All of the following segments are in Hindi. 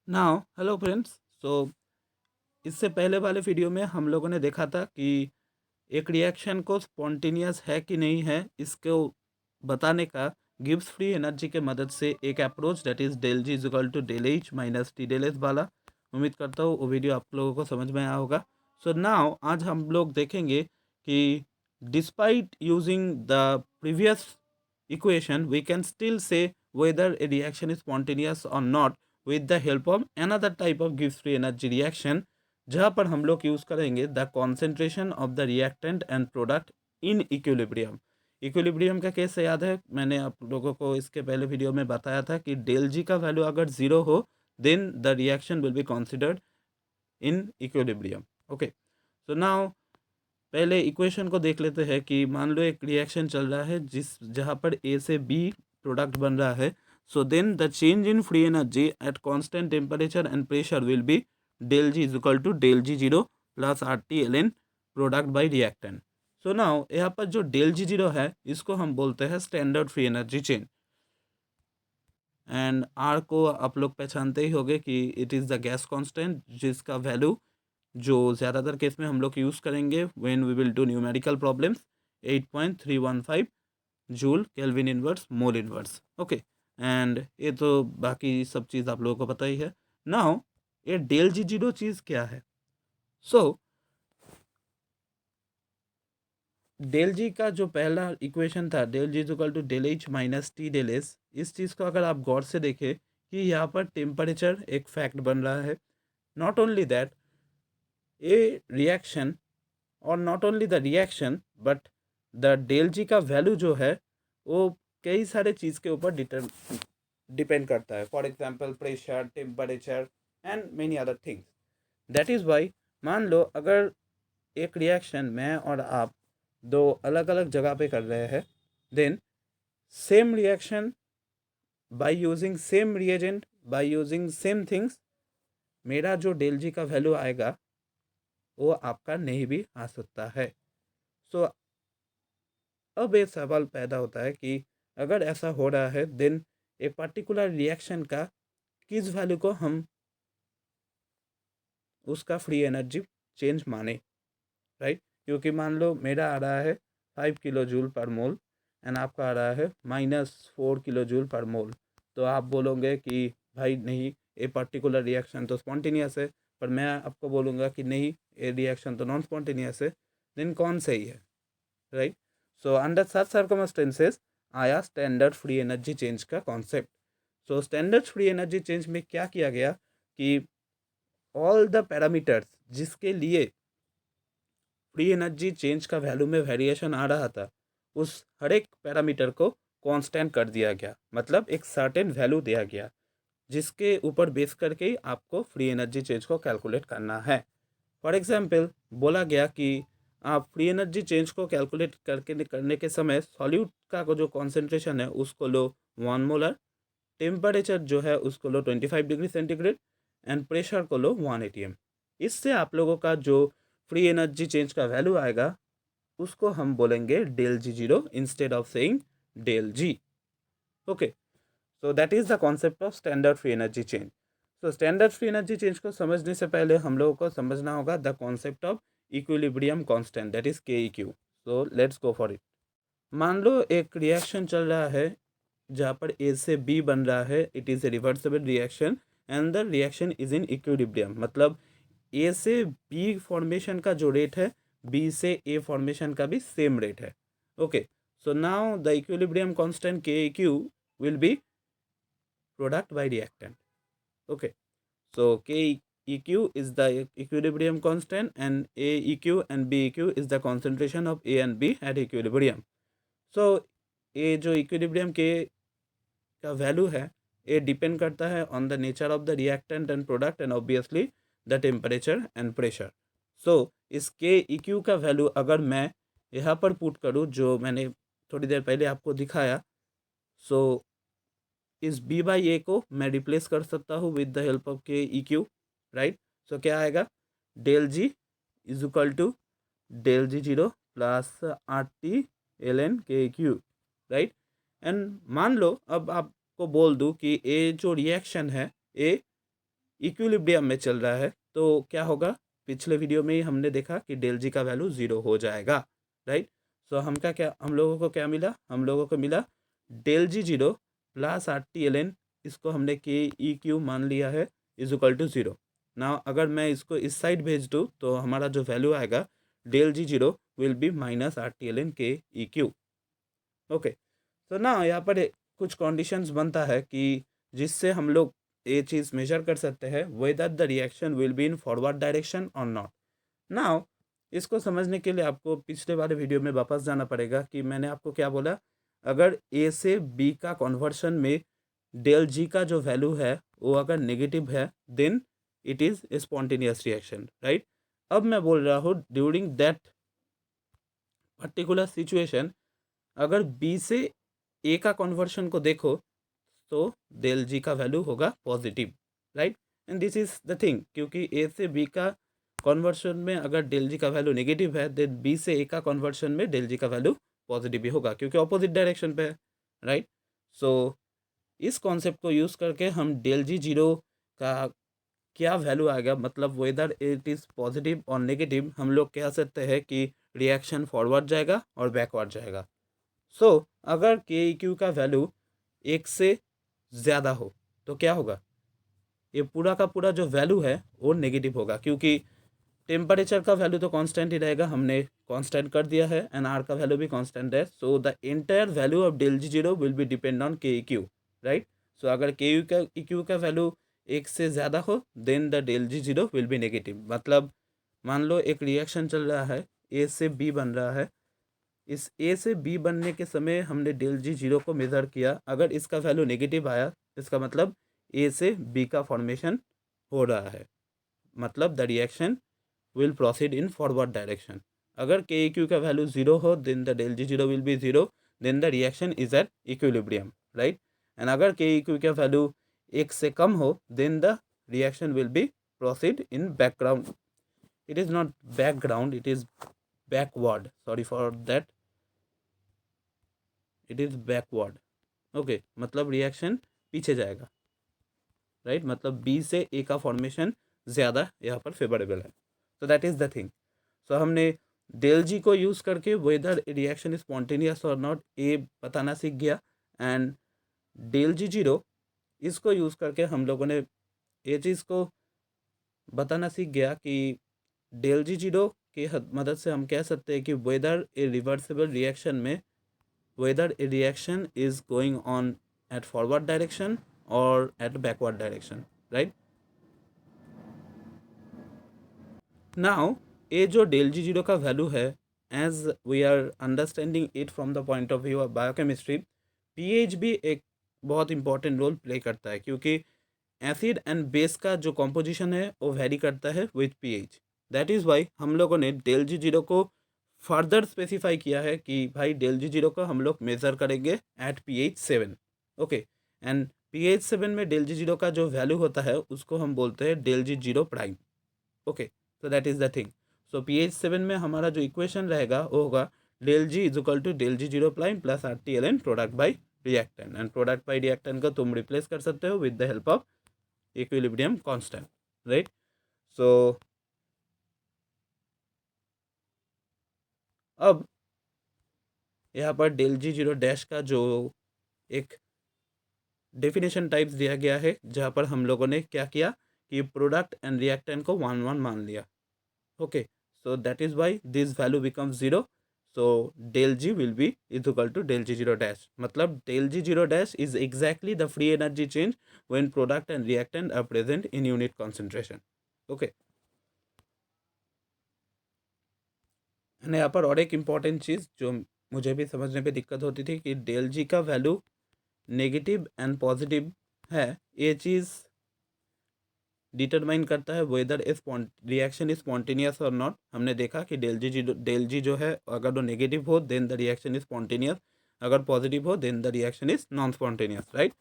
Now hello friends. सो इससे पहले वाले वीडियो में हम लोगों ने देखा था कि एक रिएक्शन को स्पॉन्टेनियस है कि नहीं है इसको बताने का गिब्स फ्री एनर्जी के मदद से एक approach that is del G is equal to del H minus T del S वाला। उम्मीद करता हूँ वो वीडियो आप लोगों को समझ में आया होगा। सो नाउ आज हम लोग देखेंगे कि despite using the previous equation we can still say whether a reaction is spontaneous or not with the help of another type of Gibbs free energy reaction, जहाँ पर हम लोग यूज़ करेंगे the concentration of the reactant and product in equilibrium. Equilibrium का केस याद है, मैंने आप लोगों को इसके पहले वीडियो में बताया था कि डेल जी का वैल्यू अगर ज़ीरो हो then the reaction will be considered in equilibrium. Okay, so now पहले इक्वेशन को देख लेते हैं कि मान लो एक रिएक्शन चल रहा है जहाँ पर ए से बी प्रोडक्ट बन रहा है। So then the change in free energy at constant temperature and pressure will be del G is equal to del G zero plus R T L N product by reactant. So now यहाँ पर जो डेल जी जीरो है इसको हम बोलते हैं standard free energy change, and R को आप लोग पहचानते ही होंगे कि it is the gas constant जिसका वैल्यू जो ज़्यादातर केस में हम लोग यूज़ करेंगे when we will do numerical problems 8.315 joule kelvin inverse mole inverse. Okay, and ये तो बाकी सब चीज़ आप लोगों को पता ही है। नाउ ये डेल जी जीरो चीज़ क्या है? सो डेल जी का जो पहला इक्वेशन था del G equal to del H minus T del S, इस चीज़ को अगर आप गौर से देखें कि यहाँ पर टेम्परेचर एक फैक्ट बन रहा है। Not only that, a reaction और not only the reaction but the del G का वैल्यू जो है वो कई सारे चीज़ के ऊपर डिपेंड करता है। For example pressure, temperature and many other things. That is why मान लो अगर एक रिएक्शन मैं और आप दो अलग अलग जगह पे कर रहे हैं, then same reaction by using same reagent by using same things, मेरा जो डेल जी का वैल्यू आएगा वो आपका नहीं भी आ सकता है। सो अब एक सवाल पैदा होता है कि अगर ऐसा हो रहा है देन एक पर्टिकुलर रिएक्शन का किस वैल्यू को हम उसका फ्री एनर्जी चेंज माने, राइट? क्योंकि मान लो मेरा आ रहा है 5 किलो जूल पर मोल एंड आपका आ रहा है -4 किलो जूल पर मोल, तो आप बोलोगे कि भाई नहीं, ये पर्टिकुलर रिएक्शन तो स्पॉन्टेनियस है, पर मैं आपको बोलूँगा कि नहीं, ये रिएक्शन तो नॉन स्पॉन्टेनियस है। देन कौन सही है, right? So under such circumstances आया स्टैंडर्ड फ्री एनर्जी चेंज का कॉन्सेप्ट। सो स्टैंडर्ड फ्री एनर्जी चेंज में क्या किया गया कि ऑल द पैरामीटर्स जिसके लिए फ्री एनर्जी चेंज का वैल्यू में वेरिएशन आ रहा था, उस हर एक पैरामीटर को कांस्टेंट कर दिया गया, मतलब एक सर्टेन वैल्यू दिया गया जिसके ऊपर बेस करके ही आपको फ्री एनर्जी चेंज को कैलकुलेट करना है। फॉर एग्जाम्पल बोला गया कि आप फ्री एनर्जी चेंज को कैलकुलेट करके करने के समय सॉल्यूट का जो कॉन्सेंट्रेशन है उसको लो 1 मोलर, टेम्परेचर जो है उसको लो 25 डिग्री सेंटीग्रेड एंड प्रेशर को लो 1 atm। इससे आप लोगों का जो फ्री एनर्जी चेंज का वैल्यू आएगा उसको हम बोलेंगे del G zero instead of saying del G. Okay, so that is the concept of standard free energy change. So standard free energy change को समझने से पहले हम लोगों को समझना होगा the concept of equilibrium constant that is K E Q. So let's go for it. मान लो एक रिएक्शन चल रहा है जहाँ पर ए से बी बन रहा है, it is a reversible reaction and the reaction is in equilibrium, मतलब ए से बी फॉर्मेशन का जो रेट है बी से ए फॉर्मेशन का भी सेम रेट है। Okay, so now the equilibrium constant K E Q will be product by reactant. Okay, so KEQ is the equilibrium constant and AEQ and BEQ is the concentration of A and B at equilibrium. So ये जो equilibrium के का वैल्यू है ये डिपेंड करता है on the nature of the reactant and product and obviously the temperature and pressure. So इस के ई क्यू का वैल्यू अगर मैं यहाँ पर पुट करूँ जो मैंने थोड़ी देर पहले आपको दिखाया, सो इस बी बाई ए को मैं रिप्लेस कर सकता हूँ विद द हेल्प ऑफ के ई क्यू, राइट? सो क्या आएगा, del G is equal to del G zero plus R T L N K Q, right? And मान लो अब आपको बोल दूँ कि ए जो रिएक्शन है ए इक्विलिब्रियम में चल रहा है तो क्या होगा, पिछले वीडियो में ही हमने देखा कि डेल जी का वैल्यू 0 हो जाएगा, राइट। सो हम लोगों को क्या मिला, हम लोगों को मिला del G 0 plus R T L N, इसको हमने के ई क्यू मान लिया है, इज इक्वल टू 0। ना अगर मैं इसको इस साइड भेज दूँ तो हमारा जो वैल्यू आएगा del G 0 will be minus R T L N K E Q. Okay, तो ना यहाँ पर कुछ कंडीशंस बनता है कि जिससे हम लोग ये चीज़ मेजर कर सकते हैं whether the reaction will be in forward direction और नॉट। नाउ इसको समझने के लिए आपको पिछले वाले वीडियो में वापस जाना पड़ेगा कि मैंने आपको क्या बोला, अगर ए से बी का कन्वर्शन में डेल जी का जो वैल्यू है वो अगर नेगेटिव है then it is spontaneous reaction, right. अब मैं बोल रहा हूँ ड्यूरिंग दैट पर्टिकुलर सिचुएशन अगर बी से ए का कन्वर्शन को देखो तो डेल जी का वैल्यू होगा positive, right. And this is the thing, क्योंकि ए से बी का कन्वर्शन में अगर डेल जी का वैल्यू नेगेटिव है देन बी से ए का कन्वर्शन में डेल जी का वैल्यू पॉजिटिव ही होगा, क्योंकि ऑपोजिट डायरेक्शन पे है, राइट। सो इस कॉन्सेप्ट को यूज़ करके हम डेल जी जीरो का क्या वैल्यू आएगा, मतलब वेदर इट इज़ पॉजिटिव और नेगेटिव, हम लोग कह सकते हैं कि रिएक्शन फॉरवर्ड जाएगा और बैकवर्ड जाएगा। सो अगर के क्यू का वैल्यू 1 से ज़्यादा हो तो क्या होगा, ये पूरा का पूरा जो वैल्यू है वो नेगेटिव होगा, क्योंकि टेम्परेचर का वैल्यू तो कांस्टेंट ही रहेगा, हमने कांस्टेंट कर दिया है, एंड आर का वैल्यू भी कांस्टेंट है। So the entire value of del G zero will be depend on K Q, right. So अगर के यू का क्यू का वैल्यू 1 से ज़्यादा हो then the del G zero will be negative. मतलब मान लो एक रिएक्शन चल रहा है, ए से बी बन रहा है, इस ए से बी बनने के समय हमने डेल जी जीरो को मेज़र किया, अगर इसका वैल्यू नेगेटिव आया इसका मतलब ए से बी का फॉर्मेशन हो रहा है, मतलब the reaction will proceed in forward direction. अगर के क्यू का वैल्यू 0 हो then the del G zero will be 0, then the reaction is at equilibrium, right. And अगर के क्यू का वैल्यू 1 से कम हो then the reaction will be proceed in background, it is not background, it is backward, sorry for that, it is backward. Okay, मतलब रिएक्शन पीछे जाएगा, राइट। मतलब बी से ए का फॉर्मेशन ज़्यादा यहाँ पर फेवरेबल है। तो दैट इज़ द थिंग। सो हमने डेल जी को यूज़ करके वेदर रिएक्शन स्पॉन्टेनियस और नॉट ए बताना सीख गया, एंड डेल जी जीरो इसको यूज़ करके हम लोगों ने ये चीज़ को बताना सीख गया कि डेल जी जीरो की मदद से हम कह सकते हैं कि वेदर ए रिवर्सिबल रिएक्शन में whether a reaction is going on at forward direction or at backward direction, right। now ये जो डेल जी जीरो का वैल्यू है, as we are understanding it from the point of view of biochemistry, pH भी एक बहुत इंपॉर्टेंट रोल प्ले करता है, क्योंकि एसिड एंड बेस का जो कॉम्पोजिशन है वो वेरी करता है with pH. That is why हम लोगों ने डेल जी जीरो को फर्दर स्पेसिफाई किया है कि भाई डेल जी जीरो को हम लोग मेज़र करेंगे at pH 7। Okay, and pH 7 में डेल जी जीरो का जो वैल्यू होता है उसको हम बोलते हैं del G zero prime. Okay, so that is the thing. So pH 7 में हमारा जो इक्वेशन रहेगा वो होगा del G is equal to del G zero prime plus R T L N product by reactant, and product by reactant को तुम रिप्लेस कर सकते हो with the help of equilibrium constant, right. So अब यहाँ पर डेल जी जीरो डैश का जो एक डेफिनेशन टाइप्स दिया गया है, जहाँ पर हम लोगों ने क्या किया कि प्रोडक्ट एंड रिएक्टेंट को 1 1 मान लिया। Okay, so that is why this value becomes 0। So del G will be is equal to del G zero dash, मतलब del G zero dash is exactly the free energy change when product and reactant are present in unit concentration. Okay, यहाँ पर और एक इम्पॉर्टेंट चीज़ जो मुझे भी समझने पे दिक्कत होती थी कि डेल जी का वैल्यू नेगेटिव एंड पॉजिटिव है, ये चीज़ डिटरमाइन करता है whether is reaction is spontaneous और नॉट। हमने देखा कि डेल जी जो है अगर वो नेगेटिव हो then the reaction is spontaneous, अगर पॉजिटिव हो then the reaction is non spontaneous, right.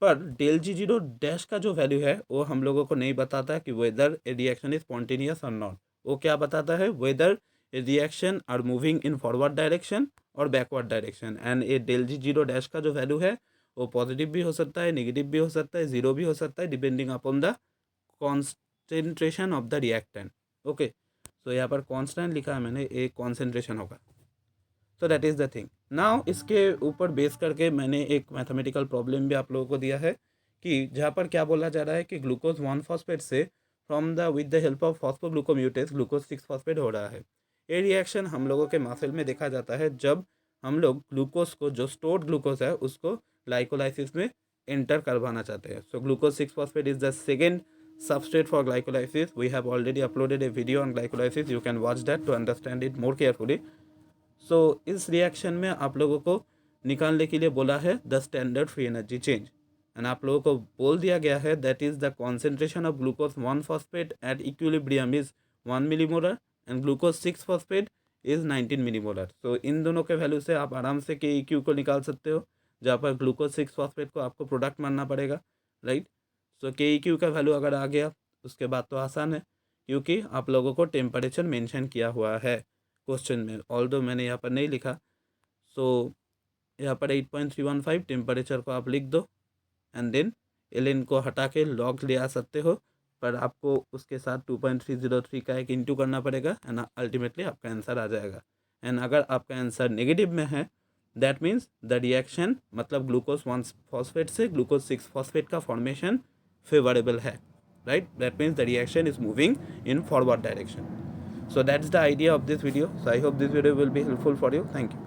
पर डेल जी जीरो डैश का जो वैल्यू है वो हम लोगों को नहीं बताता कि whether a reaction is spontaneous और नॉट। वो क्या बताता है, whether a reaction are moving in forward direction और backward direction, and a del G zero dash का जो वैल्यू है वो पॉजिटिव भी हो सकता है, नेगेटिव भी हो सकता है, जीरो भी हो सकता है, depending upon the concentration of the reactant. Okay, तो यहाँ पर कांस्टेंट लिखा है मैंने, एक कॉन्सेंट्रेशन होगा. सो that is the thing. Now इसके ऊपर बेस करके मैंने एक मैथमेटिकल प्रॉब्लम भी आप लोगों को दिया है कि जहाँ पर क्या बोला जा रहा है कि ग्लूकोज 1 फॉस्फेट से from the with the help of phosphoglucomutase glucose 6 phosphate हो रहा है. ये रिएक्शन हम लोगों के मसल में देखा जाता है जब हम लोग ग्लूकोज को, जो स्टोर्ड ग्लूकोज है, उसको ग्लाइकोलाइसिस में एंटर करवाना चाहते हैं. So glucose 6 phosphate is the second substrate for glycolysis. We have already uploaded a video on glycolysis. You can watch that to understand it more carefully. So इस रिएक्शन में आप लोगों को निकालने के लिए बोला है the standard free energy change, and आप लोगों को बोल दिया गया है that is the concentration of glucose 1 phosphate at equilibrium is 1 millimolar and glucose 6 phosphate is 19 millimolar. तो इन दोनों के वैल्यू से आप आराम से के क्यू को निकाल सकते हो, जहाँ पर ग्लूकोज 6 फॉस्फेट को आपको प्रोडक्ट मानना पड़ेगा, राइट. सो के ई क्यू का वैल्यू अगर आ गया उसके बाद तो आसान है, क्योंकि आप लोगों को टेम्परेचर मेंशन किया हुआ है क्वेश्चन में, ऑल्दो मैंने यहाँ पर नहीं लिखा. सो यहाँ पर 8.315 टेम्परेचर को आप लिख दो, एंड देन एल को हटा के लॉग ले आ सकते हो, पर आपको उसके साथ 2.303 का एक इंटू करना पड़ेगा, एंड अल्टीमेटली आपका आंसर आ जाएगा. एंड अगर आपका आंसर नेगेटिव में है दैट मीन्स द रिएक्शन, मतलब ग्लूकोज 1 फॉस्फेट से ग्लूकोज 6 फॉस्फेट का फॉर्मेशन favorable है, right. That means the reaction is moving in forward direction. So that's the idea of this video. So I hope this video will be helpful for you. Thank you.